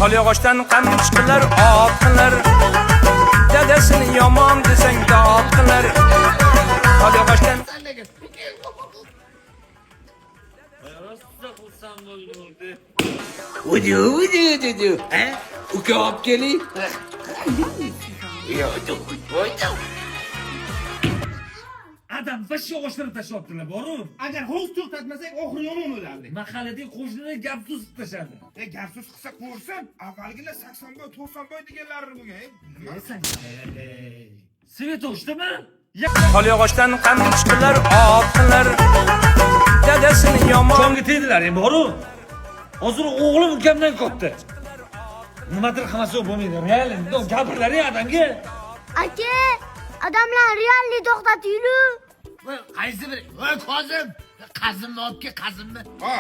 Tolyog'ochdan qamchiqlar otqilar. Dadasini yomon desang dod qilar. Tolyog'ochdan Udu. Ha? Uka olib keling. Adam başı yog'ochlarni tashlabdilar, boru. Agar hovuz to'xtatmasak, oxiri yomon o'lardi. Mahalladagi qo'shnilar gap so'z tashadi. Gap so'z qilsa ko'rsam, avvalgilar 80 boy, 90 boy deganlari bo'lgan. Svetovchdimi? Tolyog'ochdan qamchiqlar otqilar. Dadasini yomon Chonga tegdilar, boru. Hozir o'g'lim ukamdan katta. Nimadir qilmasa bo'lmaydi. Real, gapirlar adamga. Aka, odamlar realni to'xtatayli. Voy, qaysi bir? Voy, Kozim. Qazimni olib kel, qazimni. Ha,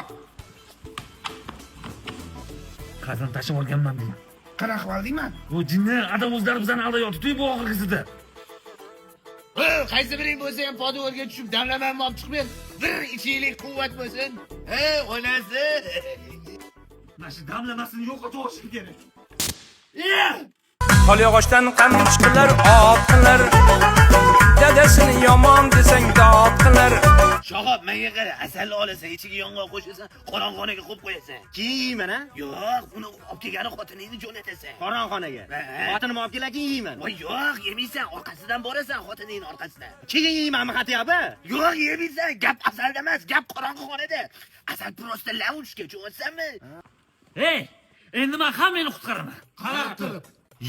Qazan tashib olganman deyman. qanaqa qildingman? Bu jinni adam o'zlari bizani aldayotdi bu oxirgisida. Voy, qaysi biring bo'lsa ham podavorga tushib damlamanmi olib chiqib ber. Bir ichinglik quvvat bo'lsin. Onasi. Mana shu damlamasini yo'qotib olishim kerak. Tolyog'ochdan qamchiqlar otqilar. Dadasini yomon desang dod qilar. Shoxob, menga qara, asalni olasan, ichiga yong'oq qo'shasan, qorong'onaga qo'yib qo'yasan. Keyin yeyman, ha? Yo'q, uni olib kelgani xotiningni jo'natasan. Qorong'onaga. Xotinimni olib kelar, keyin yeyman. Voy, yo'q, yemaysan, orqasidan borasan, xotiningning orqasidan. Keyin yeymanmi xatiyaba? Yo'q, yemaysan, gap asalda emas, gap qorong'onada. Asal prosta lavushga, tushunsanmi? Hey, endi men hammani qutqaraman. Qarab tur.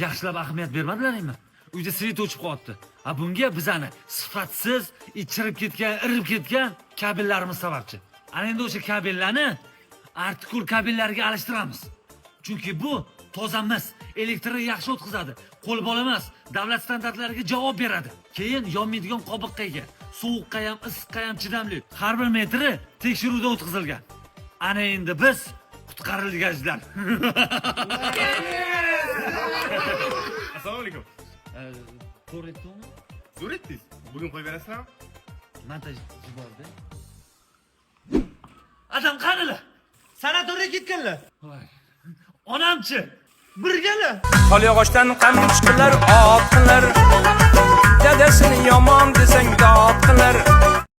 Yaxshilab ahamiyat bermadilaringmi? Uyda svet o'chib qolibdi. Bunga bizani sifatsiz, ichirib ketgan, irib ketgan kabellarimiz sababchi. Ana endi o'sha kabellarni artikul kabellarga alishtiramiz. Chunki bu tozamiz, elektrni yaxshi o'tkazadi, qo'lbola emas, davlat standartlariga javob beradi. Keyin yonmaydigan qobiqqa ega, sovuqqa ham, issiqqa ham chidamli. Har bir metri tekshiruvdan o'tkazilgan. Ana endi biz qutqarilganlar. Assalomu alaykum. To'g'ri aytdingmi? Zo'r etdingiz. Bugun qo'yib berasizlarmi? Montaj yubordi. Adam qanilar? Sanatoriyga ketganlar. Voy. Onamchi? Birgalar. Tolyog'ochdan qamchiqlar otqilar. Dadasini yomon desang dod qilar.